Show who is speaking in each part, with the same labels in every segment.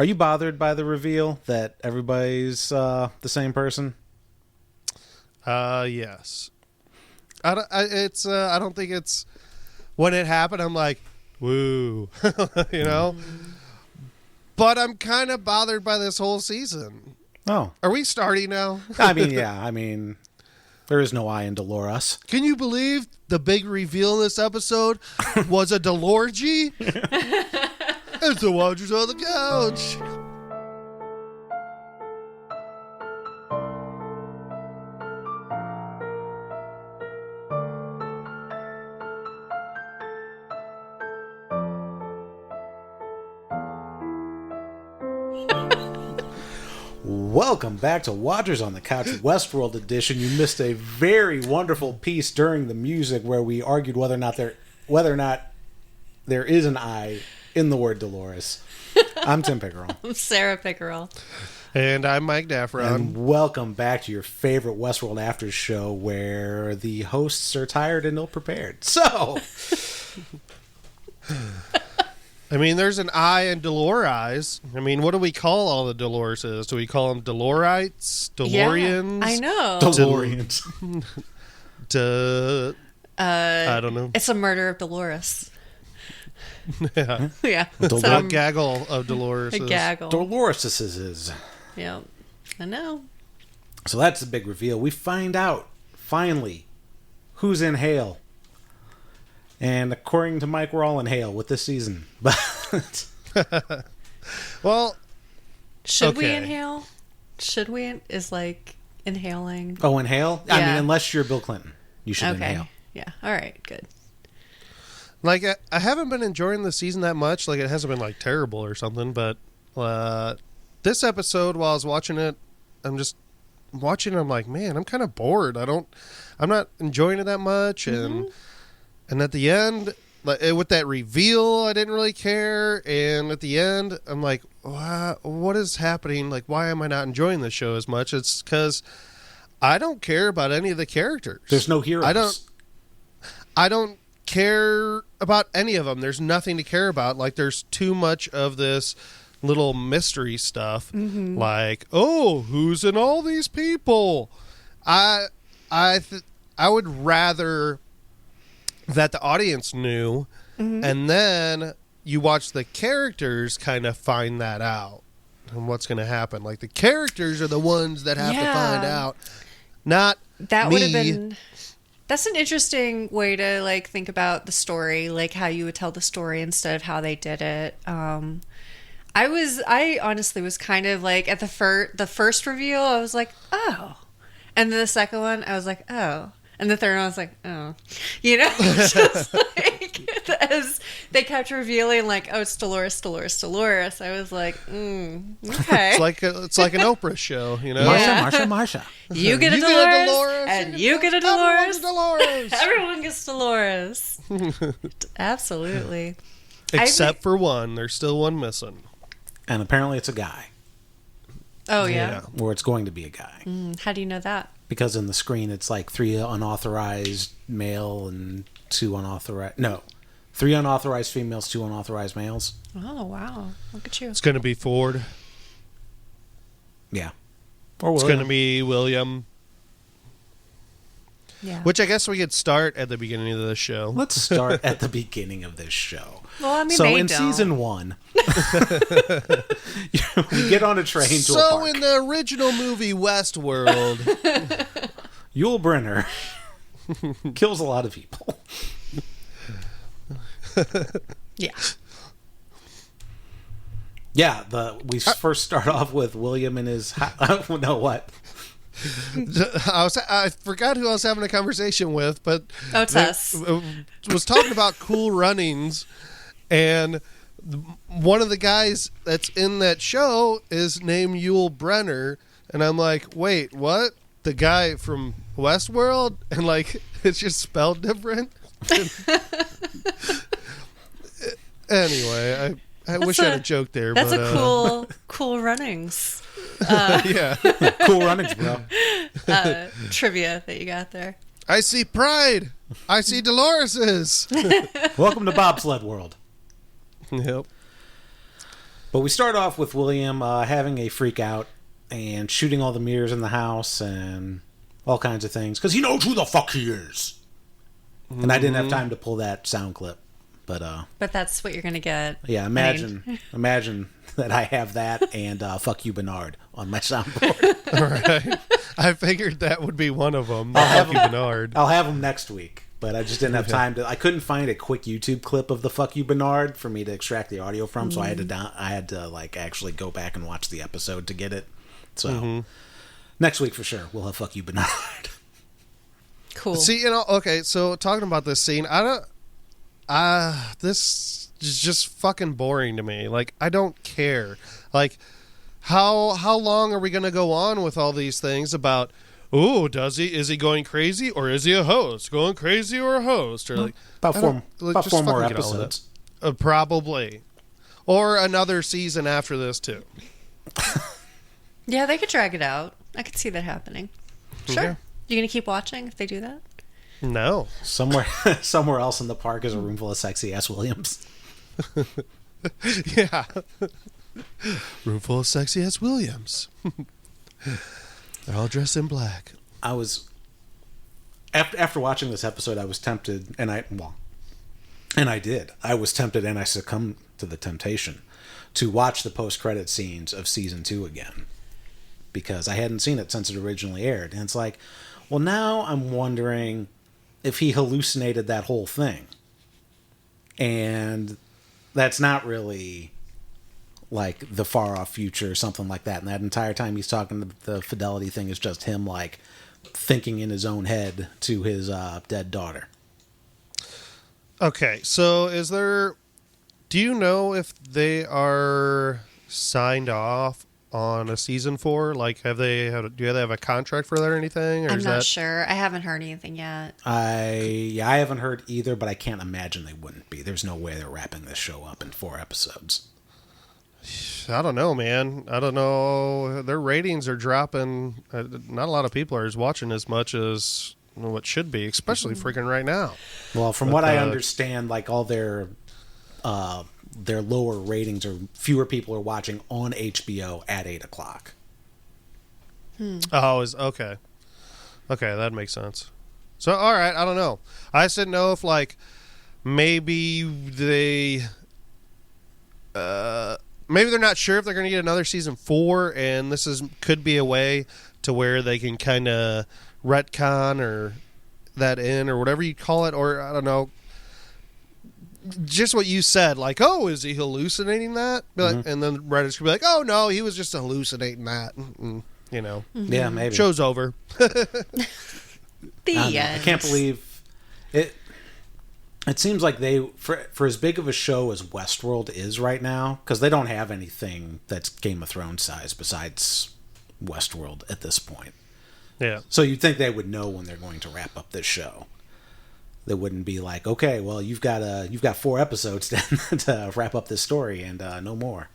Speaker 1: Are you bothered by the reveal that everybody's the same person?
Speaker 2: Yes. I don't think it's when it happened. I'm like, woo, you know. But I'm kind of bothered by this whole season.
Speaker 1: Oh,
Speaker 2: are we starting now?
Speaker 1: I mean, yeah. I mean, there is no I in Dolores.
Speaker 2: Can you believe the big reveal in this episode was a Delorgy? It's the Watchers on the couch.
Speaker 1: Welcome back to Watchers on the Couch Westworld Edition. You missed a very wonderful piece during the music where we argued whether or not there is an I in the word Dolores. I'm Tim Pickerel.
Speaker 3: I'm Sarah Pickerel.
Speaker 2: And I'm Mike Daffron.
Speaker 1: And welcome back to your favorite Westworld After show where the hosts are tired and ill-prepared. So...
Speaker 2: I mean, there's an I in Dolores. I mean, what do we call all the Doloreses? Do we call them Dolorites? DeLoreans?
Speaker 3: Yeah, I know.
Speaker 1: DeLoreans.
Speaker 2: I don't know.
Speaker 3: It's a murder of Dolores.
Speaker 2: Yeah.
Speaker 3: Yeah.
Speaker 2: A gaggle of Dolores.
Speaker 3: A gaggle.
Speaker 1: Dolores.
Speaker 3: Yeah. I know.
Speaker 1: So that's the big reveal. We find out, finally, who's in Hale. And according to Mike, we're all in Hale with this season. But
Speaker 2: well,
Speaker 3: should we inhale? Should we? Is like inhaling.
Speaker 1: Oh, inhale?
Speaker 3: Yeah.
Speaker 1: I mean, unless you're Bill Clinton, you should
Speaker 3: okay.
Speaker 1: inhale.
Speaker 3: Yeah. All right. Good.
Speaker 2: Like, I haven't been enjoying the season that much. Like, it hasn't been like terrible or something. But this episode, while I was watching it, I'm just watching. I'm like, man, I'm kind of bored. I'm not enjoying it that much, and at the end, with that reveal, I didn't really care. And at the end, I'm like, what is happening? Like, why am I not enjoying this show as much? It's because I don't care about any of the characters.
Speaker 1: There's no heroes.
Speaker 2: I don't care about any of them. There's nothing to care about. Like, there's too much of this little mystery stuff. Mm-hmm. Like, oh, who's in all these people? I would rather that the audience knew, and then you watch the characters kind of find that out and what's going to happen. Like, the characters are the ones that have to find out, not
Speaker 3: that
Speaker 2: me.
Speaker 3: Would have been. That's an interesting way to like think about the story, like how you would tell the story instead of how they did it. I honestly was kind of like at the first reveal, I was like, oh, and then the second one, I was like, oh. And the third one, I was like, oh. You know? Just like, as they kept revealing, like, oh, it's Dolores. I was like, okay.
Speaker 2: It's like an Oprah show, you know?
Speaker 1: Marsha.
Speaker 3: You get a Dolores, and you get a Dolores. Everyone gets Dolores. Absolutely.
Speaker 2: Except for one. There's still one missing.
Speaker 1: And apparently it's a guy.
Speaker 3: Oh, yeah?
Speaker 1: Or it's going to be a guy.
Speaker 3: How do you know that?
Speaker 1: Because in the screen, it's like 3 unauthorized male and 2 unauthorized... No. 3 unauthorized females, 2 unauthorized males.
Speaker 3: Oh, wow. Look at you.
Speaker 2: It's going to be Ford.
Speaker 1: Yeah. Or
Speaker 2: It's going to be William.
Speaker 3: Yeah.
Speaker 2: Which I guess we could start at the beginning of the show.
Speaker 1: Let's start at the beginning of this show.
Speaker 3: Well, I mean,
Speaker 1: so in season 1, we get on a train to a park.
Speaker 2: So in the original movie Westworld,
Speaker 1: Yul Brynner kills a lot of people.
Speaker 3: Yeah.
Speaker 1: Yeah, we first start off with William and his... No, what?
Speaker 2: I forgot who I was having a conversation with, but...
Speaker 3: Oh, it's us.
Speaker 2: Was talking about Cool Runnings, and one of the guys that's in that show is named Yul Brynner, and I'm like, wait, what? The guy from Westworld? And, like, it's just spelled different? Anyway, I wish I had a joke there.
Speaker 3: That's
Speaker 2: but,
Speaker 3: a cool runnings.
Speaker 2: Yeah.
Speaker 1: Cool runnings, bro.
Speaker 3: Trivia that you got there.
Speaker 2: I see pride. I see Dolores's.
Speaker 1: Welcome to Bobsled World.
Speaker 2: Yep.
Speaker 1: But we start off with William having a freak out and shooting all the mirrors in the house and all kinds of things because he knows who the fuck he is. And I didn't have time to pull that sound clip, but
Speaker 3: that's what you're gonna get.
Speaker 1: yeah, imagine that I have that and "fuck you, Bernard" on my soundboard.
Speaker 2: All right. I figured that would be one of them.
Speaker 1: I'll
Speaker 2: Fuck you, Bernard.
Speaker 1: I'll have them next week, but I just didn't have time to. I couldn't find a quick YouTube clip of the "fuck you, Bernard" for me to extract the audio from, so I had to like actually go back and watch the episode to get it. So next week for sure we'll have "fuck you, Bernard."
Speaker 3: Cool.
Speaker 2: See, okay, so talking about this scene, this is just fucking boring to me. Like, I don't care. Like, how long are we going to go on with all these things about, is he going crazy, or is he a host? Going crazy or a host? Or like
Speaker 1: About four
Speaker 2: just
Speaker 1: more
Speaker 2: fucking get on with
Speaker 1: episodes.
Speaker 2: it. Probably. Or another season after this, too.
Speaker 3: Yeah, they could drag it out. I could see that happening. Sure.
Speaker 2: Yeah.
Speaker 3: You gonna keep watching if they do that?
Speaker 2: No.
Speaker 1: Somewhere else in the park is a room full of sexy ass Williams.
Speaker 2: Yeah. Room full of sexy ass Williams. They're all dressed in black.
Speaker 1: I was after watching this episode, I was tempted, and I did. I was tempted, and I succumbed to the temptation to watch the post-credit scenes of season 2 again because I hadn't seen it since it originally aired, and it's like, well, now I'm wondering if he hallucinated that whole thing, and that's not really like the far off future or something like that. And that entire time he's talking, the fidelity thing is just him like thinking in his own head to his dead daughter.
Speaker 2: Okay, so do you know if they are signed off on a season 4? Like, do they have a contract for that or anything? Or
Speaker 3: I'm not sure. I haven't heard anything yet.
Speaker 1: I haven't heard either, but I can't imagine they wouldn't be. There's no way they're wrapping this show up in 4 episodes.
Speaker 2: I don't know, man. I don't know. Their ratings are dropping. Not a lot of people are watching as much as what should be, especially freaking right now.
Speaker 1: Well, from what I understand, like all their lower ratings or fewer people are watching on HBO at 8:00.
Speaker 2: Oh, okay. Okay, that makes sense. So, all right, I don't know. I just didn't know if like maybe they're not sure if they're going to get another season 4, and this could be a way to where they can kind of retcon or that in or whatever you call it, or I don't know. Just what you said, like, oh, is he hallucinating that? Like, and then writers could be like, oh no, he was just hallucinating that.
Speaker 1: Yeah, maybe.
Speaker 2: Show's over.
Speaker 3: The end.
Speaker 1: I can't believe it. It seems like they, for as big of a show as Westworld is right now, because they don't have anything that's Game of Thrones size besides Westworld at this point.
Speaker 2: Yeah.
Speaker 1: So you'd think they would know when they're going to wrap up this show. They wouldn't be like, okay, well, you've got 4 episodes to wrap up this story and no more.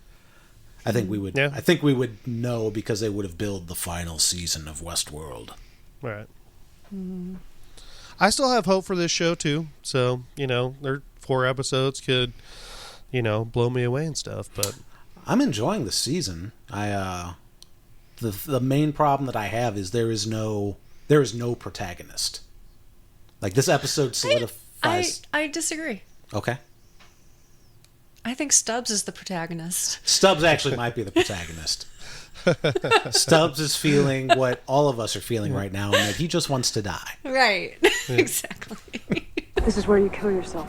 Speaker 1: I think we would.
Speaker 2: Yeah.
Speaker 1: I think we would know because they would have billed the final season of Westworld.
Speaker 2: Right. I still have hope for this show too. So their 4 episodes could, blow me away and stuff. But
Speaker 1: I'm enjoying the season. The main problem that I have is there is no protagonist. Like this episode solidifies.
Speaker 3: I disagree.
Speaker 1: Okay.
Speaker 3: I think Stubbs is the protagonist.
Speaker 1: Stubbs actually might be the protagonist. Stubbs is feeling what all of us are feeling right now, and that he just wants to die.
Speaker 3: Right. Exactly.
Speaker 4: This is where you kill yourself.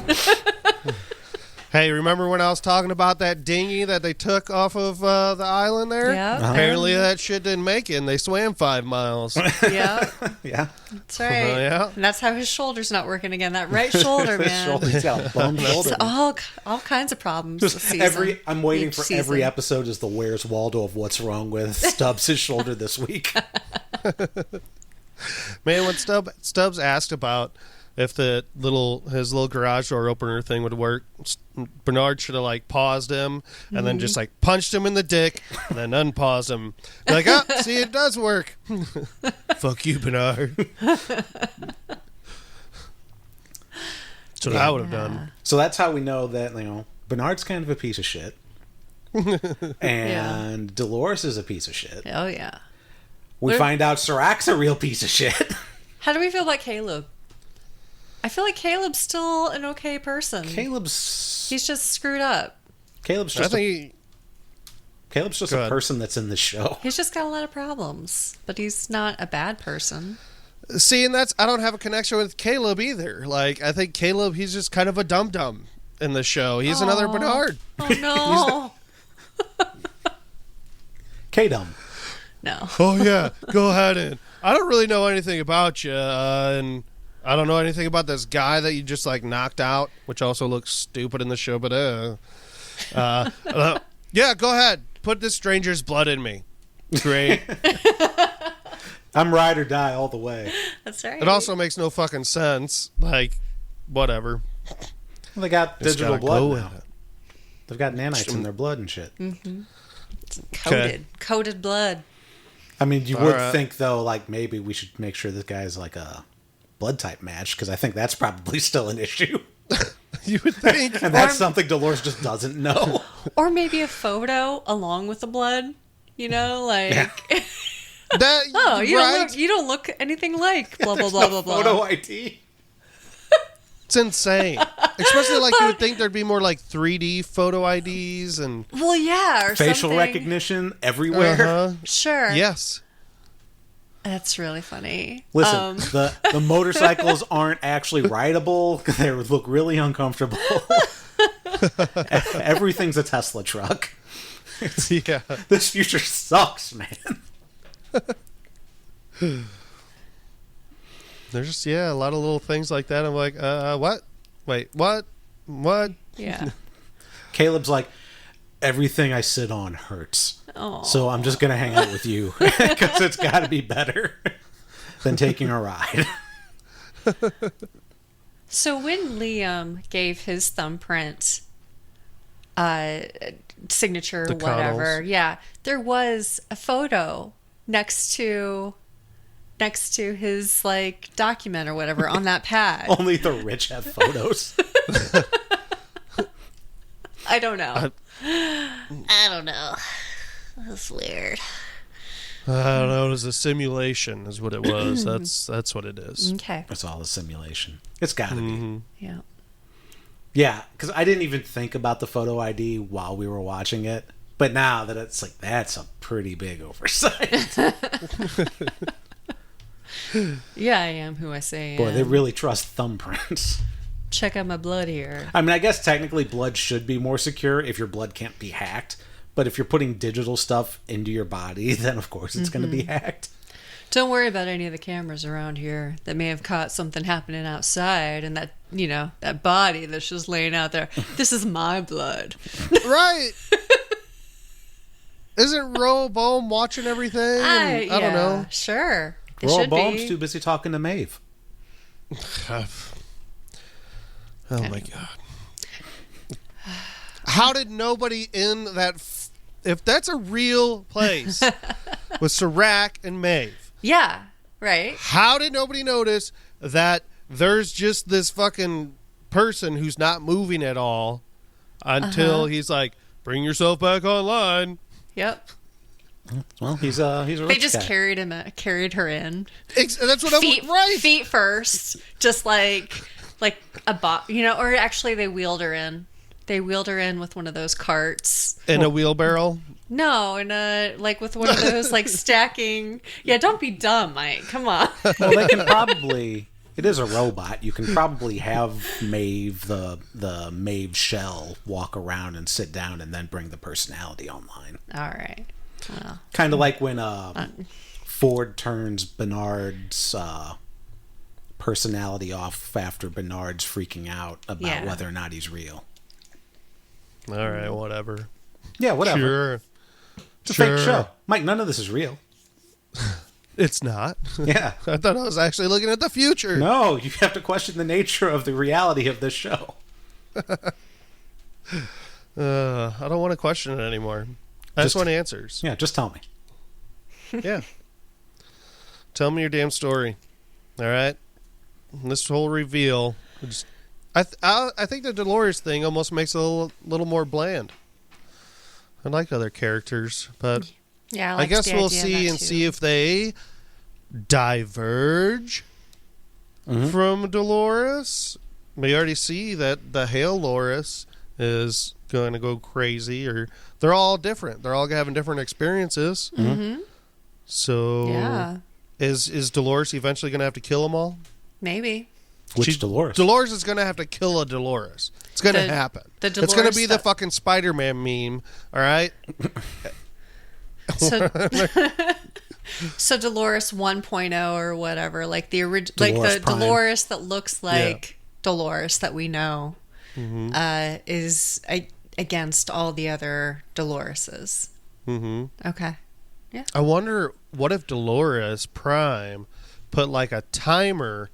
Speaker 2: hey, remember when I was talking about that dinghy that they took off of the island there?
Speaker 3: Yeah.
Speaker 2: Apparently that shit didn't make it, and they swam 5 miles.
Speaker 3: Yeah.
Speaker 1: Yeah.
Speaker 3: That's right.
Speaker 2: Yeah.
Speaker 3: And that's how his shoulder's not working again. That right shoulder, man.
Speaker 1: He's got a bum shoulder.
Speaker 3: It's all kinds of problems this season.
Speaker 1: I'm waiting for
Speaker 3: season.
Speaker 1: every episode is the Where's Waldo of what's wrong with Stubbs' shoulder this week.
Speaker 2: Man, when Stubbs asked about if his little garage door opener thing would work, Bernard should have paused him and then just punched him in the dick and then unpaused him. Like, see, it does work. Fuck you, Bernard. That's what I would have done.
Speaker 1: So that's how we know that Bernard's kind of a piece of shit. And Dolores is a piece of shit.
Speaker 3: Oh, yeah.
Speaker 1: We find out Serac's a real piece of shit.
Speaker 3: How do we feel about Caleb? I feel like Caleb's still an okay person. He's just screwed up.
Speaker 1: Caleb's just a person that's in the show.
Speaker 3: He's just got a lot of problems, but he's not a bad person.
Speaker 2: See, and I don't have a connection with Caleb either. Like, I think Caleb, he's just kind of a dum-dum in the show. He's another Bernard.
Speaker 3: Oh, no.
Speaker 1: K-Dum.
Speaker 3: No.
Speaker 2: Oh, yeah. Go ahead and... I don't really know anything about you, and I don't know anything about this guy that you just, like, knocked out, which also looks stupid in the show, but, yeah, go ahead. Put this stranger's blood in me. Great.
Speaker 1: I'm ride or die all the way.
Speaker 3: That's right.
Speaker 2: It also makes no fucking sense. Like, whatever.
Speaker 1: Well, they got digital blood now.
Speaker 2: It.
Speaker 1: They've got nanites in their blood and shit.
Speaker 3: Mm-hmm. It's coated blood.
Speaker 1: I mean, you would think, though, like, maybe we should make sure this guy's like a blood type match, because I think that's probably still an issue.
Speaker 2: You would think.
Speaker 1: And that's something Dolores just doesn't know.
Speaker 3: Or maybe a photo along with the blood. You know, like... Yeah. You don't look anything like blah, blah, blah, blah, blah.
Speaker 1: Photo ID.
Speaker 2: It's insane. Especially like you would think there'd be more like 3D photo IDs and...
Speaker 3: Well, yeah, or
Speaker 1: facial
Speaker 3: something.
Speaker 1: Recognition everywhere.
Speaker 2: Uh-huh.
Speaker 3: Sure.
Speaker 2: Yes.
Speaker 3: That's really funny.
Speaker 1: Listen, the motorcycles aren't actually rideable. They look really uncomfortable. Everything's a Tesla truck.
Speaker 2: Yeah.
Speaker 1: This future sucks, man.
Speaker 2: There's just, a lot of little things like that. I'm like, what? Wait, what? What?
Speaker 3: Yeah.
Speaker 1: Caleb's like, everything I sit on hurts.
Speaker 3: Aww.
Speaker 1: So I'm just going to hang out with you because it's got to be better than taking a ride.
Speaker 3: So when Liam gave his thumbprint signature,
Speaker 2: The
Speaker 3: whatever,
Speaker 2: Connells.
Speaker 3: there was a photo next to his like document or whatever on that pad.
Speaker 1: Only the rich have photos.
Speaker 3: I don't know. I don't know. That's weird.
Speaker 2: I don't know. It was a simulation, is what it was. That's what it is.
Speaker 3: Okay.
Speaker 1: It's all a simulation. It's got to be.
Speaker 3: Yeah.
Speaker 1: Yeah, because I didn't even think about the photo ID while we were watching it. But now that it's like, that's a pretty big oversight.
Speaker 3: Yeah, I am who I say I am.
Speaker 1: Boy, they really trust thumbprints.
Speaker 3: Check out my blood here.
Speaker 1: I mean, I guess technically blood should be more secure if your blood can't be hacked. But if you're putting digital stuff into your body, then of course it's going to be hacked.
Speaker 3: Don't worry about any of the cameras around here that may have caught something happening outside and that, that body that's just laying out there. This is my blood.
Speaker 2: Right. Isn't Roboam watching everything? I don't know.
Speaker 3: Sure.
Speaker 1: Roboam's too busy talking to Maeve.
Speaker 2: Oh my God. How did nobody in that... if that's a real place with Serac and Maeve...
Speaker 3: Yeah, right.
Speaker 2: How did nobody notice that there's just this fucking person who's not moving at all until he's like, bring yourself back online?
Speaker 3: Yep.
Speaker 1: Well, he's a rich
Speaker 3: They just
Speaker 1: guy.
Speaker 3: carried her in.
Speaker 2: That's what
Speaker 3: Feet first, just like a bot, or actually they wheeled her in. They wheeled her in with one of those carts.
Speaker 2: In a wheelbarrow?
Speaker 3: No, with one of those stacking. Yeah, don't be dumb, Mike. Come on.
Speaker 1: Well, they can probably... It is a robot. You can probably have Maeve, the Maeve shell, walk around and sit down and then bring the personality online.
Speaker 3: All right. Well,
Speaker 1: kind of like when Ford turns Bernard's personality off after Bernard's freaking out about whether or not he's real.
Speaker 2: All right, whatever.
Speaker 1: Yeah, whatever.
Speaker 2: Sure.
Speaker 1: It's a fake show. Mike, none of this is real.
Speaker 2: It's not.
Speaker 1: Yeah.
Speaker 2: I thought I was actually looking at the future.
Speaker 1: No, you have to question the nature of the reality of this show.
Speaker 2: I don't want to question it anymore. I just want answers.
Speaker 1: Yeah, just tell me.
Speaker 2: Yeah. Tell me your damn story. All right? This whole reveal... I think the Dolores thing almost makes it a little more bland. I like other characters, but
Speaker 3: Yeah,
Speaker 2: I guess we'll see
Speaker 3: and
Speaker 2: and see if they diverge from Dolores. We already see that the Hale Loris is going to go crazy, or they're all different. They're all having different experiences.
Speaker 3: Mm-hmm.
Speaker 2: So,
Speaker 3: Yeah,
Speaker 2: is Dolores eventually going to have to kill them all?
Speaker 3: maybe.
Speaker 1: Which Dolores?
Speaker 2: Dolores is going to have to kill a Dolores. It's going to happen.
Speaker 3: the
Speaker 2: It's going to
Speaker 3: Dolores
Speaker 2: be the
Speaker 3: that-
Speaker 2: fucking Spider-Man meme. All right.
Speaker 3: So, so Dolores 1.0 or whatever, like the original, like
Speaker 1: Dolores
Speaker 3: the
Speaker 1: Prime.
Speaker 3: Dolores that looks like Dolores that we know, is against all the other Doloreses.
Speaker 2: Mm-hmm.
Speaker 3: Okay.
Speaker 2: I wonder, what if Dolores Prime put like a timer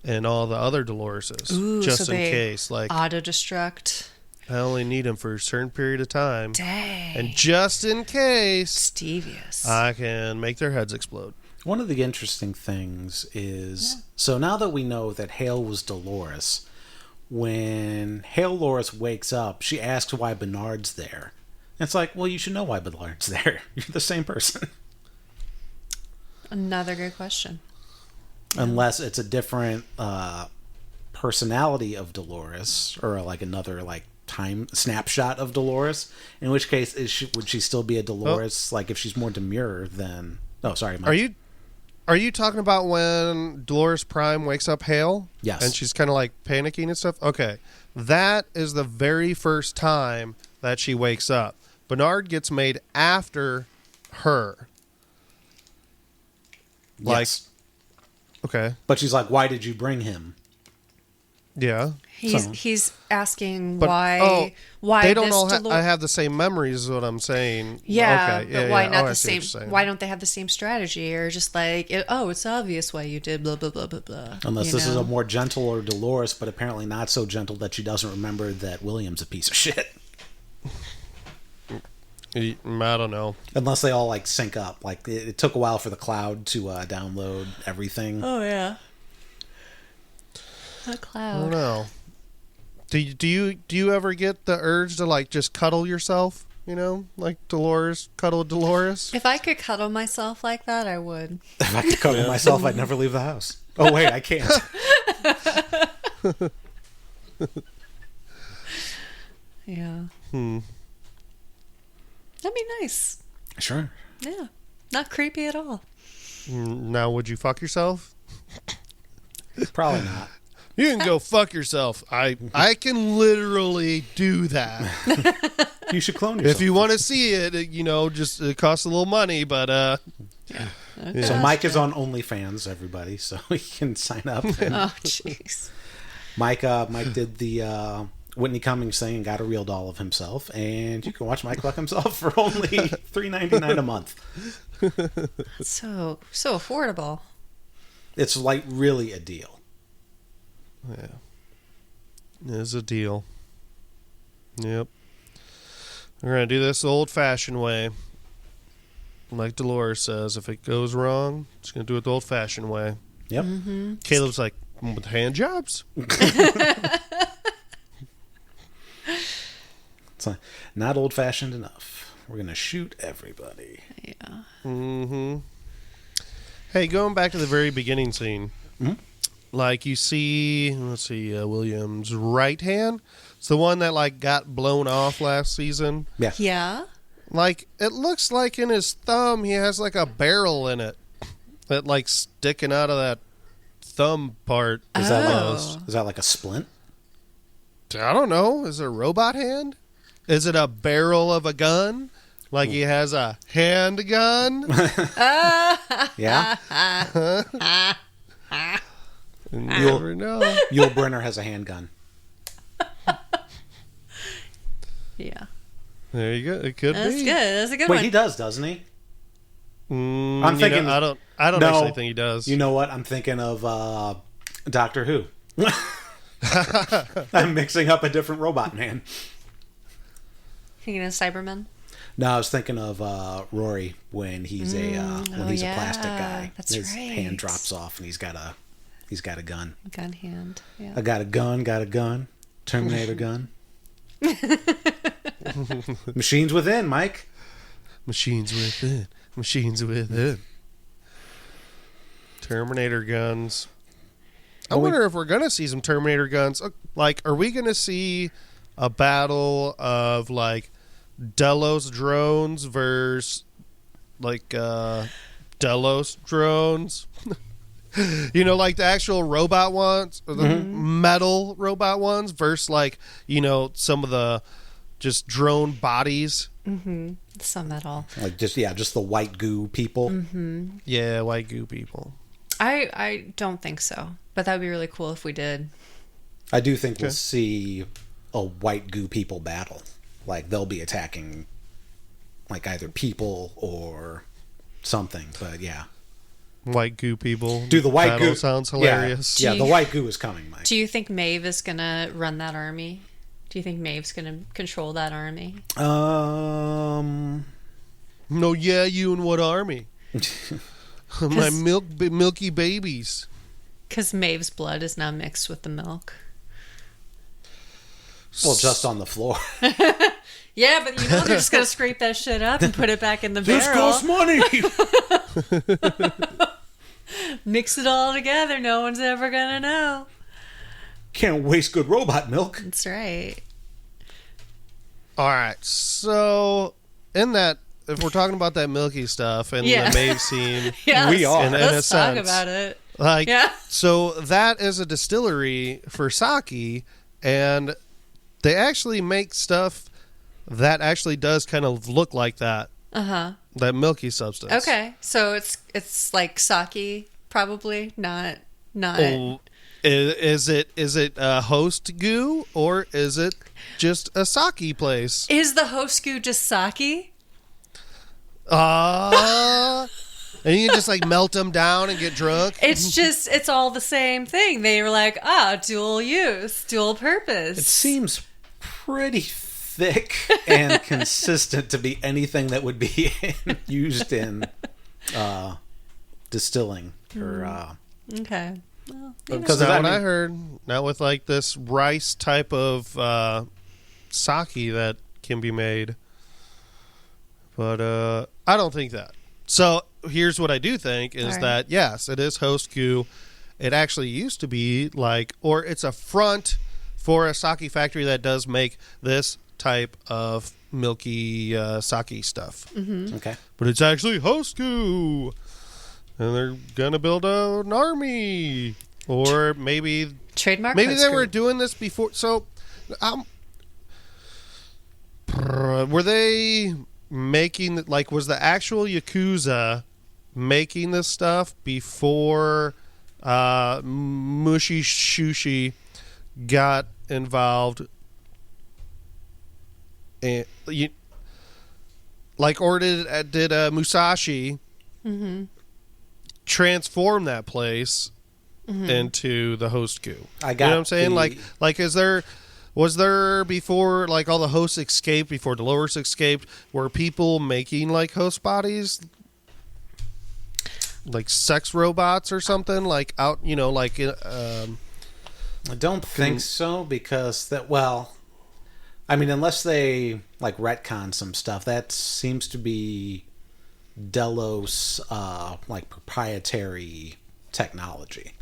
Speaker 2: in all the other Doloreses,
Speaker 3: Ooh,
Speaker 2: just
Speaker 3: so
Speaker 2: in
Speaker 3: they
Speaker 2: case? Like,
Speaker 3: auto destruct.
Speaker 2: I only need them for a certain period of time,
Speaker 3: Dang.
Speaker 2: and just in case,
Speaker 3: Devious.
Speaker 2: I can make their heads explode.
Speaker 1: One of the interesting things is, so now that we know that Hale was Dolores, when Hale Loris wakes up, she asks why Bernard's there. And it's like, well, you should know why Bernard's there. You're the same person.
Speaker 3: Another good question.
Speaker 1: Unless it's a different personality of Dolores, or like another like time snapshot of Dolores, in which case would she still be a Dolores? Like if she's more demure than sorry, Mike.
Speaker 2: Are you talking about when Dolores Prime wakes up Hale?
Speaker 1: Yes.
Speaker 2: And she's kind of like panicking and stuff? Okay. That is the very first time that she wakes up. Bernard gets made after her.
Speaker 1: Yes.
Speaker 2: Okay.
Speaker 1: But she's like, why did you bring him?
Speaker 2: Yeah.
Speaker 3: He's asking
Speaker 2: But,
Speaker 3: why
Speaker 2: they don't
Speaker 3: this
Speaker 2: all
Speaker 3: Dolores.
Speaker 2: I have the same memories is what I'm saying.
Speaker 3: Yeah,
Speaker 2: Okay.
Speaker 3: but why
Speaker 2: Oh,
Speaker 3: not
Speaker 2: I
Speaker 3: the
Speaker 2: see what
Speaker 3: same?
Speaker 2: you're saying.
Speaker 3: Why don't they have the same strategy, or just like, it's obvious why you did blah blah blah blah blah.
Speaker 1: Unless
Speaker 3: you
Speaker 1: this is
Speaker 3: know?
Speaker 1: a more gentle or Dolores, but apparently not so gentle that she doesn't remember that William's a piece of shit.
Speaker 2: I don't know.
Speaker 1: Unless they all like sync up. Like it took a while for the cloud to download everything.
Speaker 3: Oh yeah, a
Speaker 2: I don't
Speaker 3: cloud.
Speaker 2: know. Do you ever get the urge to like just cuddle yourself? You know, like Dolores, cuddle Dolores.
Speaker 3: If I could cuddle myself like that, I would.
Speaker 1: If I could cuddle myself, I'd never leave the house. Oh wait, I can't.
Speaker 3: Yeah, that'd be nice.
Speaker 1: Sure.
Speaker 3: Yeah, not creepy at all.
Speaker 2: Now, would you fuck yourself?
Speaker 1: Probably not.
Speaker 2: You can go fuck yourself. I can literally do that.
Speaker 1: You should clone yourself.
Speaker 2: If you want to see it, just it costs a little money, but
Speaker 3: Okay.
Speaker 1: So Mike is on OnlyFans, everybody, so he can sign up. And
Speaker 3: Oh jeez.
Speaker 1: Mike did the Whitney Cummings thing and got a real doll of himself, and you can watch Mike fuck himself for only $3.99 a month.
Speaker 3: So affordable.
Speaker 1: It's like really a deal.
Speaker 2: yeah, it's a deal. Yep. We're gonna do this the old-fashioned way, like Dolores says. If it goes wrong, just gonna do it the old-fashioned way.
Speaker 1: Yep.
Speaker 3: Mm-hmm.
Speaker 2: Caleb's like, with hand jobs.
Speaker 1: It's like, not old fashioned enough. We're gonna shoot everybody.
Speaker 3: Yeah.
Speaker 2: Mm-hmm. Hey, going back to the very beginning scene, like you see, William's right hand. It's the one that like got blown off last season.
Speaker 1: Yeah.
Speaker 3: Yeah.
Speaker 2: Like it looks like in his thumb he has like a barrel in it that like sticking out of that thumb part.
Speaker 1: Is that like a splint?
Speaker 2: I don't know. Is it a robot hand? Is it a barrel of a gun? Like he has a handgun?
Speaker 1: Yeah.
Speaker 2: You never know.
Speaker 1: Yul Brynner has a handgun.
Speaker 3: Yeah.
Speaker 2: There you go. It could
Speaker 3: That's
Speaker 2: be.
Speaker 3: good. That's a good
Speaker 1: Wait,
Speaker 3: one.
Speaker 1: he does, doesn't he?
Speaker 2: I'm
Speaker 1: thinking-
Speaker 2: I don't actually think he does.
Speaker 1: You know what? I'm thinking of Doctor Who. I'm mixing up a different robot man.
Speaker 3: Thinking of Cybermen?
Speaker 1: No, I was thinking of Rory when he's a plastic guy.
Speaker 3: That's
Speaker 1: His
Speaker 3: right.
Speaker 1: hand drops off and he's got a gun.
Speaker 3: Gun hand. Yeah.
Speaker 1: I got a gun. Terminator gun. Machines within, Mike.
Speaker 2: Machines within. Machines within. Terminator guns. I wonder if we're going to see some Terminator guns. Like, are we going to see a battle of, like, Delos drones versus, like, Delos drones? You know, like the actual robot ones, or the metal robot ones versus, like, you know, some of the just drone bodies.
Speaker 3: Some metal.
Speaker 1: Like, just the white goo people.
Speaker 2: Yeah, white goo people.
Speaker 3: I don't think so, but that would be really cool if we did.
Speaker 1: I do think we'll see a white goo people battle. Like, they'll be attacking, like, either people or something, but yeah.
Speaker 2: White goo people.
Speaker 1: Dude, the white
Speaker 2: battle
Speaker 1: goo
Speaker 2: sounds hilarious.
Speaker 1: Yeah, the white goo is coming, Mike.
Speaker 3: Do you think Maeve is going to run that army? Do you think Maeve's going to control that army?
Speaker 2: No, yeah, you and what army? My milky babies.
Speaker 3: Because Maeve's blood is now mixed with the milk.
Speaker 1: Well, just on the floor.
Speaker 3: Yeah, but you know they're just going to scrape that shit up and put it back in the
Speaker 1: This
Speaker 3: barrel.
Speaker 1: costs money!
Speaker 3: Mix it all together. No one's ever going to know.
Speaker 1: Can't waste good robot milk.
Speaker 3: That's right.
Speaker 2: All right, so in that, if we're talking about that milky stuff and
Speaker 3: Yeah.
Speaker 2: the Maeve scene,
Speaker 3: Yes.
Speaker 1: We are.
Speaker 2: In
Speaker 3: Let's
Speaker 2: a
Speaker 3: talk
Speaker 2: sense.
Speaker 3: about it.
Speaker 2: like,
Speaker 3: Yeah.
Speaker 2: so that is a distillery for sake, and they actually make stuff that actually does kind of look like that. That milky substance.
Speaker 3: Okay, so it's like sake, probably not.
Speaker 2: Oh, is it a host goo or is it just a sake place?
Speaker 3: Is the host goo just sake?
Speaker 2: And you can just like melt them down and get drunk.
Speaker 3: It's all the same thing. They were like, dual use, dual purpose.
Speaker 1: It seems pretty thick and consistent to be anything that would be used in distilling. Or,
Speaker 3: Okay. Well,
Speaker 2: Because that's what I heard. Not with like this rice type of sake that can be made. But I don't think that. So here's what I do think is that, yes, it is host goo. It actually used to be like, or it's a front for a sake factory that does make this type of milky sake stuff.
Speaker 1: Okay.
Speaker 2: But it's actually host goo. And they're going to build an army. Or maybe
Speaker 3: trademark.
Speaker 2: maybe
Speaker 3: host
Speaker 2: they
Speaker 3: goo.
Speaker 2: were doing this before. So, were they making, like, was the actual Yakuza making this stuff before Mushi Shushi got involved? And or did Musashi transform that place into the host goo?
Speaker 1: I got
Speaker 2: you know what I'm saying? Like was there before, like, all the hosts escaped, before Dolores escaped, were people making like host bodies, like sex robots or something, like out, like
Speaker 1: I don't think so, because I mean, unless they like retcon some stuff, that seems to be Delos like proprietary technology.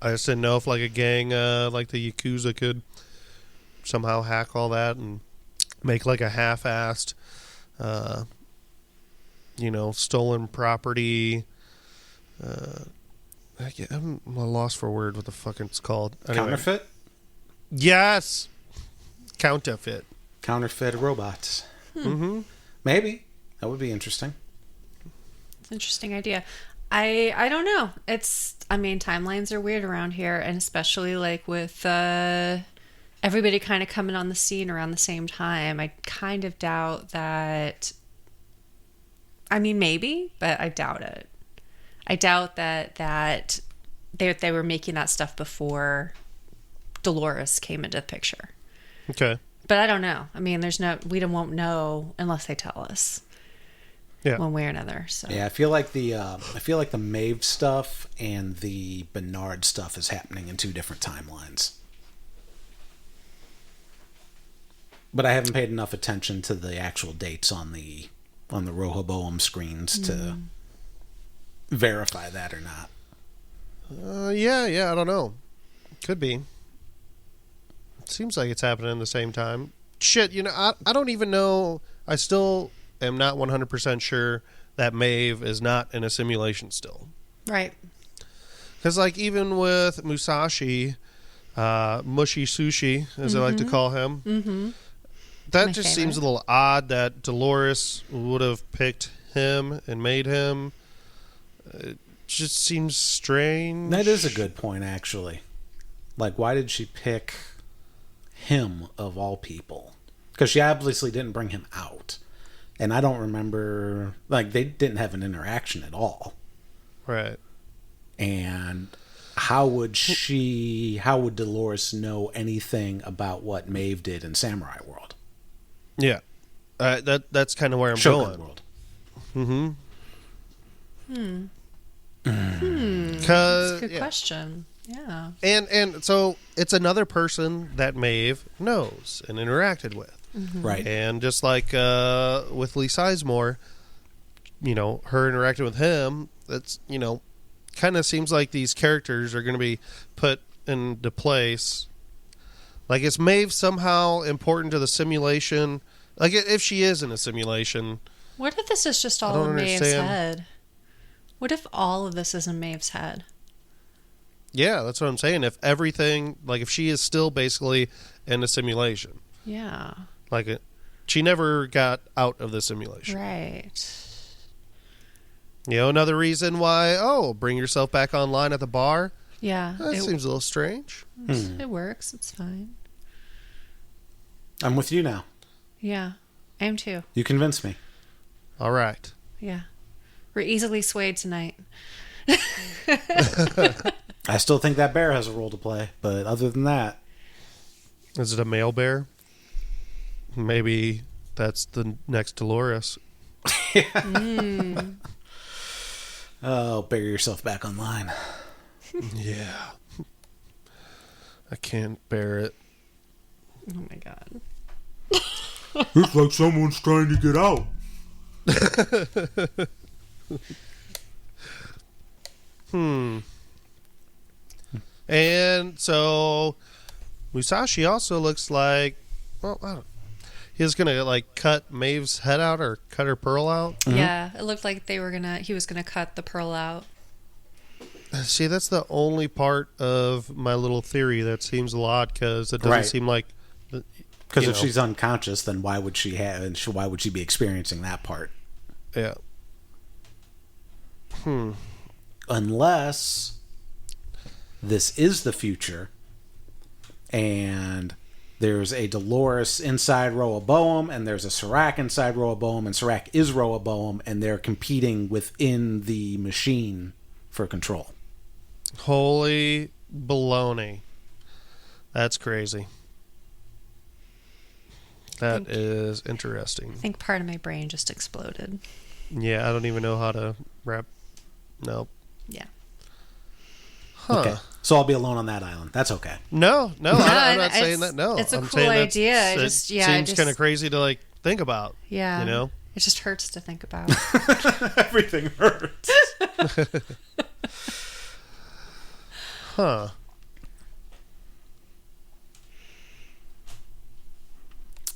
Speaker 2: I just didn't know if like a gang like the Yakuza could somehow hack all that and make like a half-assed stolen property. I'm a loss for word what the fuck it's called. Anyway.
Speaker 1: Counterfeit?
Speaker 2: Yes. Counterfeit
Speaker 1: Robots.
Speaker 2: Mm-hmm.
Speaker 1: Maybe. That would be interesting.
Speaker 3: It's an interesting idea. I don't know. Timelines are weird around here, and especially like with everybody kind of coming on the scene around the same time. I kind of doubt that. I mean, maybe, but I doubt it. I doubt that they were making that stuff before Dolores came into the picture.
Speaker 2: Okay.
Speaker 3: But I don't know. I mean, we won't know unless they tell us.
Speaker 2: Yeah.
Speaker 3: One way or another. So
Speaker 1: Yeah, I feel like the Maeve stuff and the Bernard stuff is happening in two different timelines. But I haven't paid enough attention to the actual dates on the Rehoboam screens to verify that or not.
Speaker 2: Yeah, I don't know. Could be. Seems like it's happening at the same time. Shit, I don't even know. I still am not 100% sure that Maeve is not in a simulation still.
Speaker 3: Right.
Speaker 2: Because, like, even with Musashi, Mushy Sushi, as I like to call him, that
Speaker 3: My
Speaker 2: just
Speaker 3: favorite.
Speaker 2: seems a little odd that Dolores would have picked him and made him. It just seems strange.
Speaker 1: That is a good point, actually. Like, why did she pick him of all people? Because she obviously didn't bring him out. And I don't remember, like, they didn't have an interaction at all.
Speaker 2: Right.
Speaker 1: And how would Dolores know anything about what Maeve did in Samurai World?
Speaker 2: Yeah. That's kind of where I'm
Speaker 1: Shogun
Speaker 2: going.
Speaker 1: World.
Speaker 3: That's a good question. Yeah.
Speaker 2: And so it's another person that Maeve knows and interacted with.
Speaker 1: Right.
Speaker 2: And just like with Lee Sizemore, her interacting with him, that's, kind of seems like these characters are going to be put into place. Like, is Maeve somehow important to the simulation? Like, if she is in a simulation.
Speaker 3: What if this is just
Speaker 2: I
Speaker 3: all
Speaker 2: don't
Speaker 3: in Maeve's
Speaker 2: understand.
Speaker 3: head? What if all of this is in Maeve's head?
Speaker 2: Yeah, that's what I'm saying. If everything, like, if she is still basically in a simulation.
Speaker 3: Yeah.
Speaker 2: Like, she never got out of the simulation.
Speaker 3: Right.
Speaker 2: Another reason why, bring yourself back online at the bar.
Speaker 3: Yeah.
Speaker 2: That seems a little strange.
Speaker 3: It works. It's fine.
Speaker 1: I'm with you now.
Speaker 3: Yeah. I am too.
Speaker 1: You convinced me.
Speaker 2: All right.
Speaker 3: Yeah. We're easily swayed tonight.
Speaker 1: I still think that bear has a role to play, but other than that...
Speaker 2: Is it a male bear? Maybe that's the next Dolores.
Speaker 1: Oh, bury yourself back online.
Speaker 2: Yeah. I can't bear it.
Speaker 3: Oh my God.
Speaker 1: It's like someone's trying to get out.
Speaker 2: And so Musashi also looks like, well, I don't, he's gonna like cut Maeve's head out or cut her pearl out.
Speaker 3: Yeah. It looked like he was going to cut the pearl out.
Speaker 2: See, that's the only part of my little theory that seems a lot because it doesn't
Speaker 1: Right.
Speaker 2: seem like.
Speaker 1: Because if she's unconscious, then why would she be experiencing that part?
Speaker 2: Yeah.
Speaker 1: Unless this is the future and there's a Dolores inside Rehoboam and there's a Serac inside Rehoboam and Serac is Rehoboam and they're competing within the machine for control.
Speaker 2: Holy baloney. That's crazy. That is interesting.
Speaker 3: I think part of my brain just exploded.
Speaker 2: Yeah, I don't even know how to wrap. Nope.
Speaker 3: Yeah.
Speaker 2: Huh.
Speaker 1: Okay. So I'll be alone on that island. That's okay.
Speaker 2: No, I'm not
Speaker 3: it's-
Speaker 2: saying that. No,
Speaker 3: it's a
Speaker 2: I'm
Speaker 3: cool
Speaker 2: saying that's-
Speaker 3: idea.
Speaker 2: It seems kind of crazy to like think about.
Speaker 3: Yeah. It just hurts to think about.
Speaker 1: Everything hurts.
Speaker 2: Huh.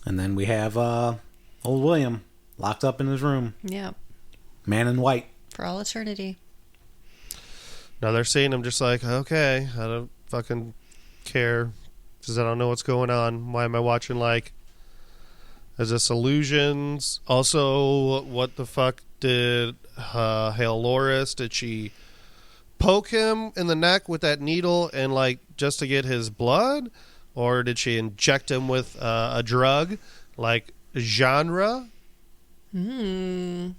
Speaker 1: And then we have old William locked up in his room.
Speaker 3: Yep.
Speaker 1: Man in white.
Speaker 3: For all eternity.
Speaker 2: Now they're seeing him just like, okay, I don't fucking care because I don't know what's going on. Why am I watching like, is this illusions? Also, what the fuck did Hale Loris, did she poke him in the neck with that needle and like just to get his blood? Or did she inject him with a drug like genre? The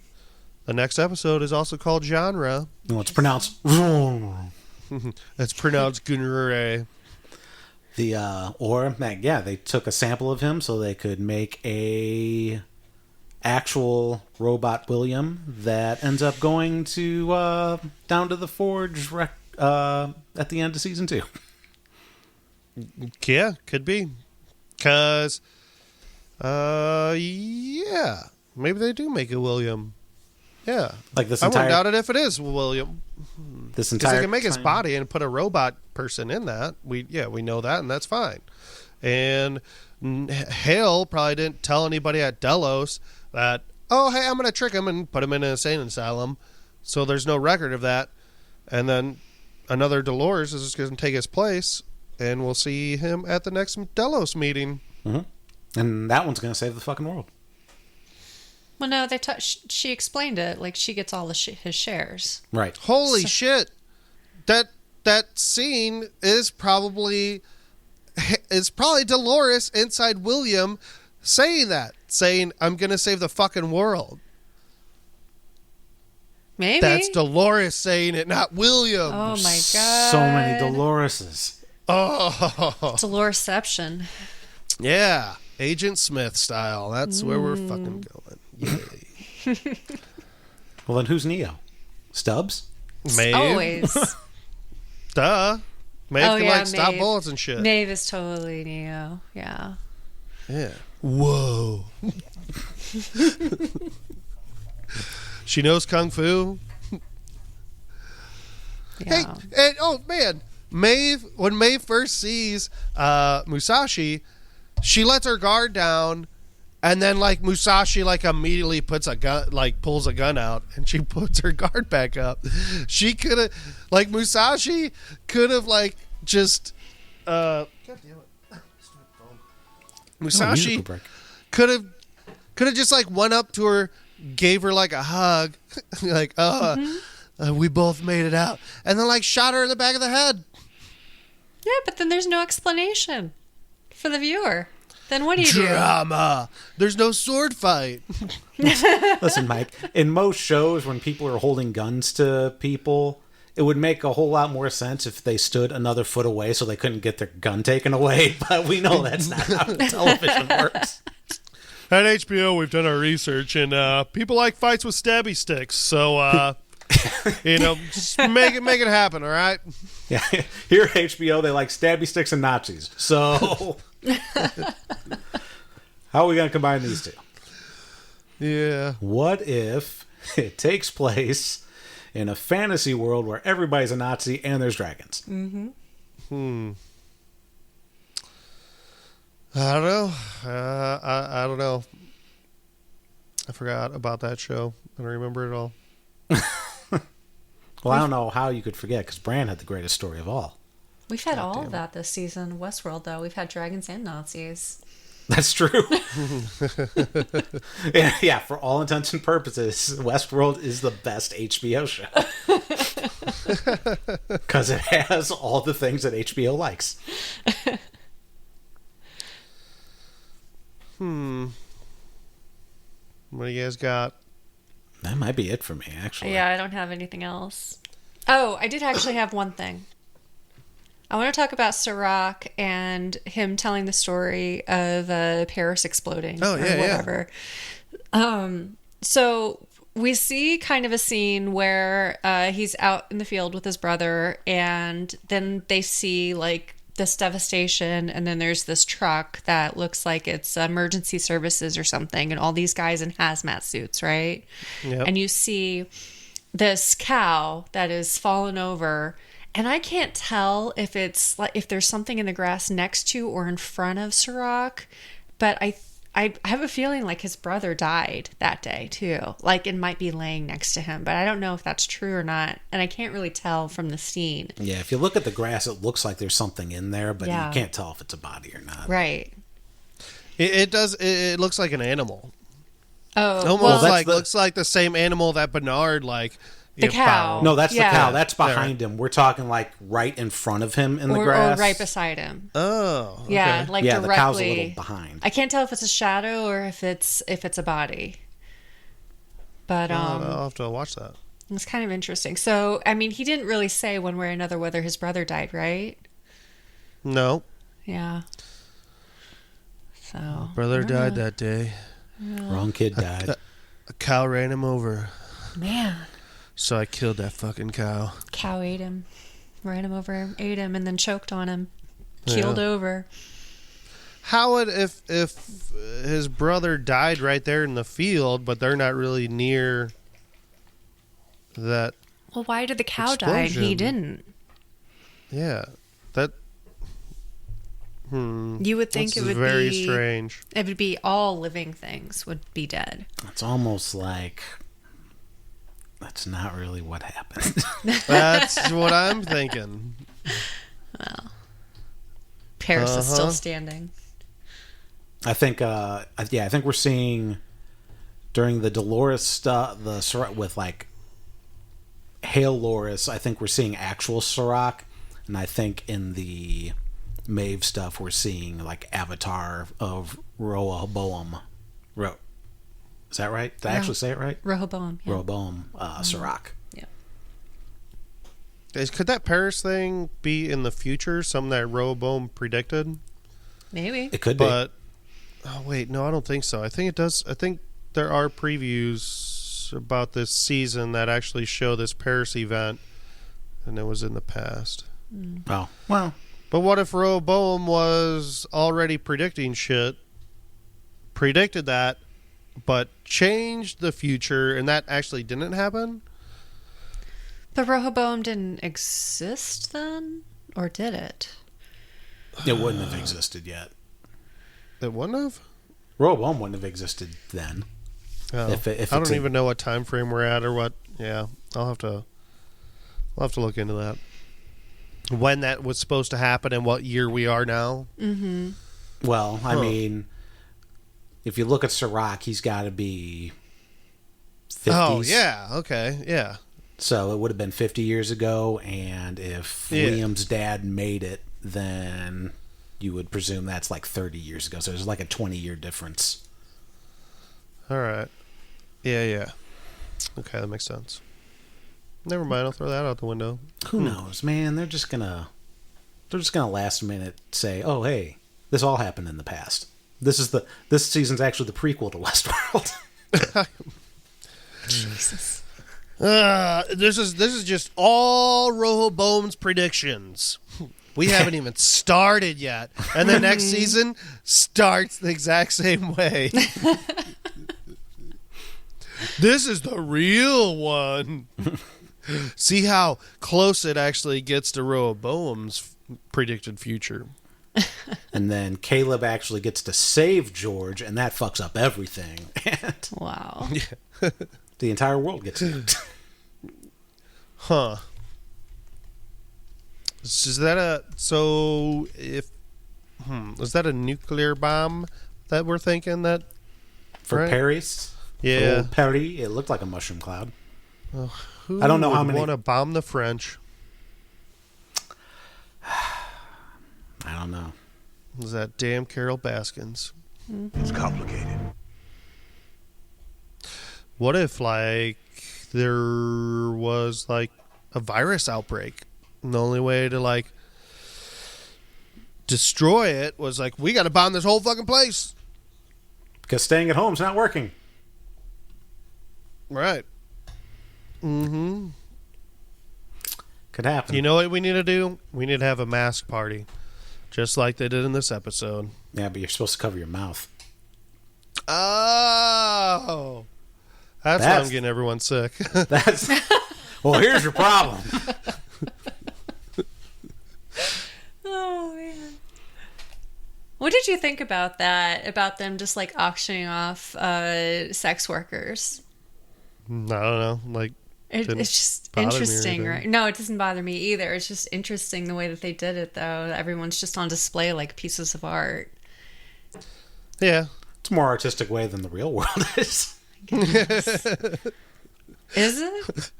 Speaker 2: next episode is also called Genre.
Speaker 1: No, it's pronounced.
Speaker 2: It's pronounced Gunure.
Speaker 1: They took a sample of him so they could make a actual robot William that ends up going to down to the forge at the end of season 2.
Speaker 2: Yeah, could be. Because Yeah. Maybe they do make it William. Yeah.
Speaker 1: Like this
Speaker 2: I
Speaker 1: entire
Speaker 2: wouldn't doubt it if it is William.
Speaker 1: this
Speaker 2: Because
Speaker 1: entire
Speaker 2: they can make his
Speaker 1: time-
Speaker 2: body and put a robot person in that. We know that, and that's fine. And Hale probably didn't tell anybody at Delos that, oh, hey, I'm going to trick him and put him in an insane asylum. So there's no record of that. And then another Dolores is just going to take his place, and we'll see him at the next Delos meeting.
Speaker 1: Mm-hmm. And that one's going to save the fucking world.
Speaker 3: Well, no, she explained it. Like, she gets all his shares.
Speaker 1: Right.
Speaker 2: Holy shit. That scene is probably Dolores inside William saying I'm going to save the fucking world.
Speaker 3: Maybe.
Speaker 2: That's Dolores saying it, not William.
Speaker 3: Oh, my God.
Speaker 1: So many Doloreses.
Speaker 2: Oh.
Speaker 3: Doloreception.
Speaker 2: Yeah. Agent Smith style. That's where we're fucking going. Yay.
Speaker 1: Well, then who's Neo? Stubbs?
Speaker 2: Maeve.
Speaker 3: Always.
Speaker 2: Duh. Maeve can stop
Speaker 3: Maeve.
Speaker 2: bullets and shit.
Speaker 3: Maeve is totally Neo. Yeah.
Speaker 2: Yeah. Whoa. She knows Kung Fu. Hey,
Speaker 3: Yeah.
Speaker 2: and oh man, when Maeve first sees Musashi, she lets her guard down, and then like Musashi like immediately pulls a gun out, and she puts her guard back up. She could have Musashi could have just God damn it. Musashi could have just went up to her, gave her a hug, we both made it out, and then shot her in the back of the head.
Speaker 3: Yeah, but then there's no explanation for the viewer. Then what do you
Speaker 2: Drama. There's no sword fight.
Speaker 1: Listen, Mike, in most shows when people are holding guns to people, it would make a whole lot more sense if they stood another foot away so they couldn't get their gun taken away, but we know that's not how television works.
Speaker 2: At HBO, we've done our research, and people like fights with stabby sticks, so, just make it happen, all right?
Speaker 1: Yeah, here at HBO, they like stabby sticks and Nazis. So, how are we going to combine these two?
Speaker 2: Yeah.
Speaker 1: What if it takes place in a fantasy world where everybody's a Nazi and there's dragons?
Speaker 2: Mm-hmm. I don't know. I don't know. I forgot about that show. I don't remember it all.
Speaker 1: Well, I don't know how you could forget, because Bran had the greatest story of all.
Speaker 3: We've had all of that this season. Westworld, though. We've had dragons and Nazis.
Speaker 1: That's true. Yeah, for all intents and purposes, Westworld is the best HBO show. Because it has all the things that HBO likes.
Speaker 2: What do you guys got?
Speaker 1: That might be it for me, actually.
Speaker 3: Yeah, I don't have anything else. Oh, I did actually have one thing. I want to talk about Serac and him telling the story of Paris exploding.
Speaker 2: Oh, yeah,
Speaker 3: whatever. So we see kind of a scene where he's out in the field with his brother, and then they see this devastation, and then there's this truck that looks like it's emergency services or something, and all these guys in hazmat suits, right?
Speaker 2: Yep.
Speaker 3: And you see this cow that is fallen over, and I can't tell if it's if there's something in the grass next to or in front of Serac, but I have a feeling his brother died that day too. It might be laying next to him, but I don't know if that's true or not, and I can't really tell from the scene.
Speaker 1: Yeah, if you look at the grass, it looks like there's something in there, but
Speaker 3: Yeah.
Speaker 1: you can't tell if it's a body or not.
Speaker 3: Right.
Speaker 2: It does. It looks like an animal.
Speaker 3: Oh,
Speaker 2: Almost
Speaker 1: well,
Speaker 2: looks like the same animal that Bernard
Speaker 3: The cow.
Speaker 2: found.
Speaker 1: No, that's
Speaker 3: Yeah.
Speaker 1: the cow. That's behind him. We're talking right in front of him in the
Speaker 3: or
Speaker 1: grass.
Speaker 3: right beside him.
Speaker 2: Oh, okay.
Speaker 3: Yeah,
Speaker 1: Yeah,
Speaker 3: directly.
Speaker 1: the cow's a little behind.
Speaker 3: I can't tell if it's a shadow or if it's a body. But
Speaker 2: I'll have to watch that.
Speaker 3: it's kind of interesting. So, I mean, he didn't really say one way or another whether his brother died, right?
Speaker 2: No,
Speaker 3: Yeah. So,
Speaker 2: brother died that day.
Speaker 1: Wrong kid died.
Speaker 2: A cow ran him over,
Speaker 3: man,
Speaker 2: so I killed that fucking cow.
Speaker 3: cow ate him, ran him over, ate him, and then choked on him, keeled
Speaker 2: Yeah.
Speaker 3: over.
Speaker 2: how would if his brother died right there in the field, but they're not really near that?
Speaker 3: Well, why did the cow die and he
Speaker 2: explosion?
Speaker 3: didn't?
Speaker 2: Yeah, that.
Speaker 3: You would think
Speaker 2: This
Speaker 3: it
Speaker 2: is
Speaker 3: would
Speaker 2: very
Speaker 3: be
Speaker 2: strange.
Speaker 3: It would be all living things would be dead.
Speaker 1: It's almost like that's not really what happened.
Speaker 2: That's what I'm thinking.
Speaker 3: Paris is still standing.
Speaker 1: I think we're seeing during the Dolores stuff, with like Hail Loris. I think we're seeing actual Serac, and I think in the Maeve stuff we're seeing like Avatar of Rehoboam. Is that right? Did I actually say it right?
Speaker 3: Rehoboam. Yeah.
Speaker 1: Rehoboam Serac.
Speaker 3: Yeah.
Speaker 2: Could that Paris thing be in the future? Something that Rehoboam predicted?
Speaker 3: Maybe.
Speaker 1: It could be.
Speaker 2: But oh wait, no, I don't think so. I think it does. I think there are previews about this season that actually show this Paris event, and it was in the past.
Speaker 1: Oh well.
Speaker 2: But what if Rehoboam was already predicted that, but changed the future, and that actually didn't happen?
Speaker 3: But Rehoboam didn't exist then? Or did it?
Speaker 1: It wouldn't have existed yet.
Speaker 2: It wouldn't have?
Speaker 1: Rehoboam wouldn't have existed then.
Speaker 2: Oh,
Speaker 1: If
Speaker 2: I
Speaker 1: it's
Speaker 2: don't even know what time frame we're at or what. Yeah, I'll have to look into that. When that was supposed to happen and what year we are now.
Speaker 3: Mm-hmm.
Speaker 1: Well, I mean, if you look at Serac, he's got to be 50s.
Speaker 2: Oh, yeah. Okay. Yeah.
Speaker 1: So it would have been 50 years ago, and if Liam's dad made it, then you would presume that's like 30 years ago. So there's like a 20-year difference.
Speaker 2: All right. Yeah. Okay, that makes sense. Never mind. I'll throw that out the window.
Speaker 1: Who knows, man? They're just gonna last minute say, "Oh, hey, this all happened in the past. This season's actually the prequel to Westworld."
Speaker 3: Jesus.
Speaker 2: This is just all Rehoboam's predictions. We haven't even started yet, and the next season starts the exact same way. This is the real one. See how close it actually gets to Rehoboam's predicted future.
Speaker 1: And then Caleb actually gets to save George, and that fucks up everything. And
Speaker 3: Wow.
Speaker 1: the entire world gets it.
Speaker 2: Huh. Is that a nuclear bomb that we're thinking that
Speaker 1: For
Speaker 2: right?
Speaker 1: Paris?
Speaker 2: Yeah.
Speaker 1: For old Perry, it looked like a mushroom cloud.
Speaker 2: Who
Speaker 1: I don't know how
Speaker 2: would
Speaker 1: many-
Speaker 2: want to bomb the French?
Speaker 1: I don't know.
Speaker 2: It was that damn Carol Baskins.
Speaker 4: It's complicated.
Speaker 2: What if like there was like a virus outbreak? And the only way to like destroy it was like we got to bomb this whole fucking place.
Speaker 1: Because staying at home's not working.
Speaker 2: Right. Mm-hmm.
Speaker 1: Could happen.
Speaker 2: You know what we need to do? We need to have a mask party. Just like they did in this episode.
Speaker 1: Yeah, but you're supposed to cover your mouth.
Speaker 2: Oh. That's why I'm getting everyone sick.
Speaker 1: That's well. Here's your problem.
Speaker 3: Oh, man. What did you think about that? About them just like auctioning off sex workers?
Speaker 2: I don't know. Like,
Speaker 3: It's
Speaker 2: didn't
Speaker 3: just
Speaker 2: bother me or
Speaker 3: interesting,
Speaker 2: anything.
Speaker 3: right? No, it doesn't bother me either. It's just interesting the way that they did it, though. Everyone's just on display like pieces of art.
Speaker 2: yeah.
Speaker 1: It's a more artistic way than the real world is.
Speaker 3: Is it?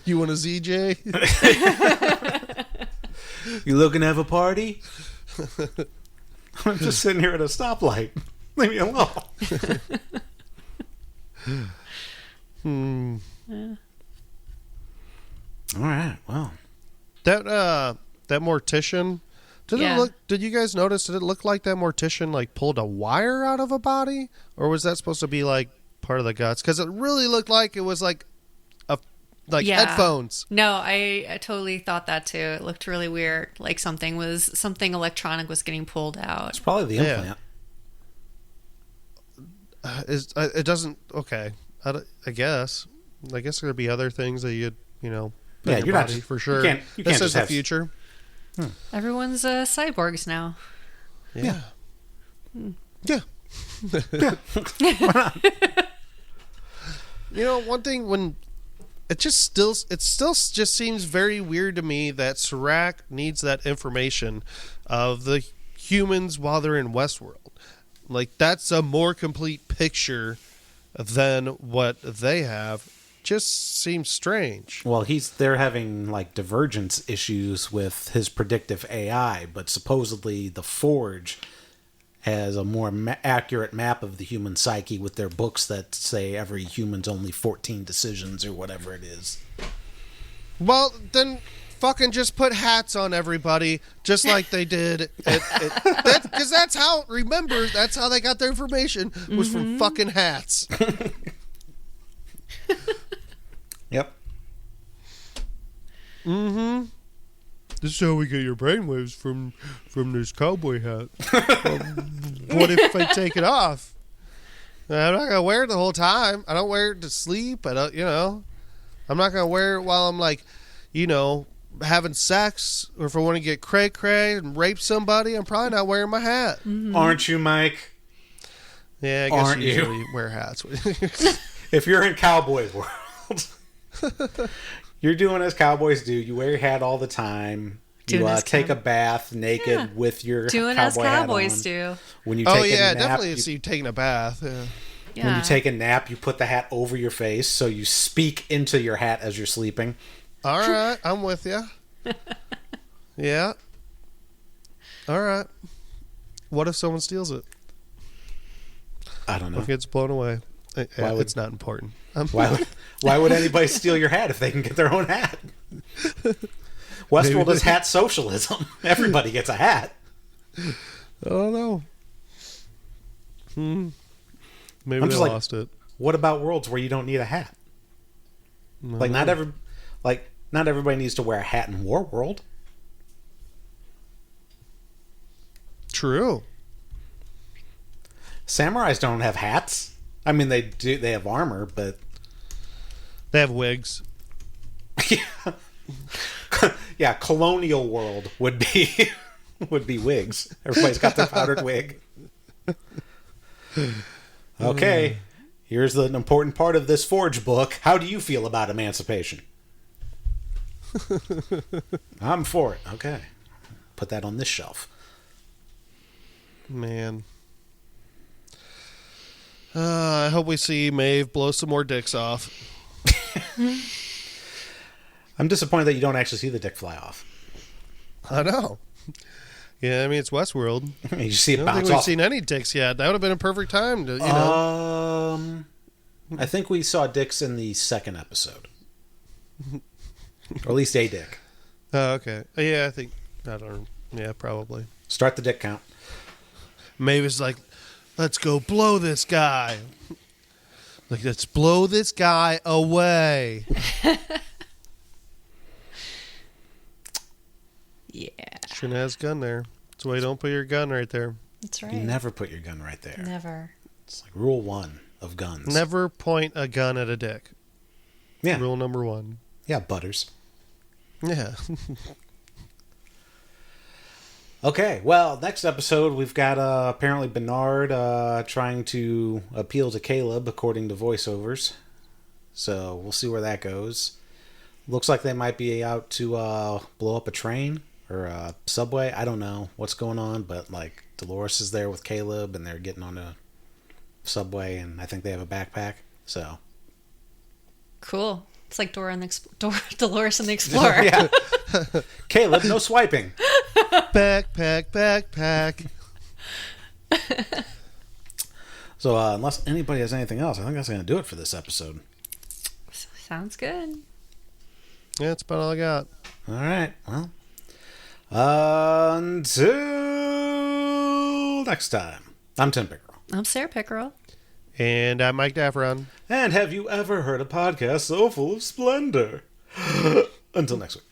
Speaker 2: You want a ZJ?
Speaker 1: You looking to have a party? I'm just sitting here at a stoplight. Leave me alone. All right. Well,
Speaker 2: That mortician.
Speaker 3: Yeah.
Speaker 2: Did you guys notice? Did it look like that mortician like pulled a wire out of a body, or was that supposed to be like part of the guts? Because it really looked like it was like like
Speaker 3: Yeah.
Speaker 2: headphones.
Speaker 3: No, I totally thought that too. It looked really weird. Like something electronic was getting pulled out.
Speaker 1: It's probably the
Speaker 2: Yeah.
Speaker 1: implant.
Speaker 2: It doesn't. Okay, I guess. I guess there'd be other things that you'd put
Speaker 1: Yeah,
Speaker 2: in your
Speaker 1: you're not
Speaker 2: body
Speaker 1: just-
Speaker 2: for
Speaker 1: you
Speaker 2: sure.
Speaker 1: can't
Speaker 2: This
Speaker 1: just
Speaker 2: is the
Speaker 1: have-
Speaker 2: future.
Speaker 3: Everyone's cyborgs now.
Speaker 2: Yeah. Yeah. One thing when it still just seems very weird to me that Serac needs that information of the humans while they're in Westworld. Like that's a more complete picture than what they have. Just seems strange.
Speaker 1: Well, they're having like divergence issues with his predictive AI, but supposedly the Forge has a more accurate map of the human psyche with their books that say every human's only 14 decisions or whatever it is.
Speaker 2: Well, then fucking just put hats on everybody, just like they did. Because that's how they got their information, was from fucking hats.
Speaker 1: Yep.
Speaker 2: Mm-hmm. This is how we get your brainwaves from this cowboy hat. What if I take it off? I'm not gonna wear it the whole time. I don't wear it to sleep. I don't, I'm not gonna wear it while I'm like, having sex, or if I want to get cray and rape somebody. I'm probably not wearing my hat.
Speaker 1: Aren't you, Mike?
Speaker 2: Yeah, I guess
Speaker 1: Aren't
Speaker 2: you
Speaker 1: you?
Speaker 2: usually wear hats.
Speaker 1: If you're in cowboy world, you're doing as cowboys do. You wear your hat all the time.
Speaker 3: Doing
Speaker 1: You
Speaker 3: as
Speaker 1: take a
Speaker 3: cow-
Speaker 1: bath naked with your
Speaker 3: Doing
Speaker 1: cowboy
Speaker 3: as
Speaker 1: hat
Speaker 3: cowboys
Speaker 1: on.
Speaker 3: do.
Speaker 1: When you take
Speaker 2: Oh
Speaker 1: a
Speaker 2: yeah,
Speaker 1: nap,
Speaker 2: definitely
Speaker 1: you-
Speaker 2: see you taking a bath. Yeah.
Speaker 3: Yeah.
Speaker 1: when you take a nap, you put the hat over your face, so you speak into your hat as you're sleeping.
Speaker 2: All right, I'm with you. Yeah. All right. What if someone steals it?
Speaker 1: I don't know.
Speaker 2: What if it gets blown away?
Speaker 1: Why would-
Speaker 2: It's not important.
Speaker 1: Why would anybody steal your hat if they can get their own hat? Westworld is hat socialism. Everybody gets a hat.
Speaker 2: I don't know. Maybe
Speaker 1: I'm
Speaker 2: they
Speaker 1: just like-
Speaker 2: lost it.
Speaker 1: What about worlds where you don't need a hat? Like not everybody needs to wear a hat in War World.
Speaker 2: True.
Speaker 1: Samurais don't have hats. I mean, they do. They have armor, but
Speaker 2: They have wigs.
Speaker 1: yeah, colonial world would be wigs. Everybody's got their powdered wig. Okay, here's the important part of this Forge book. How do you feel about emancipation? I'm for it. Okay, put that on this shelf.
Speaker 2: Man. I hope we see Maeve blow some more dicks off.
Speaker 1: I'm disappointed that you don't actually see the dick fly off.
Speaker 2: I know. Yeah, I mean, it's Westworld.
Speaker 1: You see it
Speaker 2: I don't think
Speaker 1: bounce
Speaker 2: we've
Speaker 1: off.
Speaker 2: seen any dicks yet. That would have been a perfect time to,
Speaker 1: I think we saw dicks in the second episode, or at least a dick.
Speaker 2: Oh, okay. Yeah, I think. I don't know. Yeah, probably.
Speaker 1: Start the dick count.
Speaker 2: Maeve is like, let's go blow this guy. Like, let's blow this guy away.
Speaker 3: Yeah.
Speaker 2: Shouldn't have his gun there. That's why you don't put your gun right there.
Speaker 3: That's right.
Speaker 1: You never put your gun right there.
Speaker 3: Never.
Speaker 1: It's like rule 1 of guns.
Speaker 2: Never point a gun at a dick.
Speaker 1: Yeah.
Speaker 2: Rule number 1.
Speaker 1: Yeah, butters.
Speaker 2: Yeah.
Speaker 1: Okay, well, next episode we've got apparently Bernard trying to appeal to Caleb according to voiceovers. So we'll see where that goes. Looks like they might be out to blow up a train or a subway. I don't know what's going on, but like Dolores is there with Caleb and they're getting on a subway and I think they have a backpack. So
Speaker 3: Cool. It's like Dolores and the Explorer.
Speaker 1: yeah. Caleb, no swiping.
Speaker 2: Backpack.
Speaker 1: So unless anybody has anything else, I think that's going to do it for this episode.
Speaker 3: Sounds good.
Speaker 2: Yeah, that's about all I got.
Speaker 1: All right. Well, until next time, I'm Tim Pickerel.
Speaker 3: I'm Sarah Pickerel.
Speaker 2: And I'm Mike Davron.
Speaker 1: And have you ever heard a podcast so full of splendor? Until next week.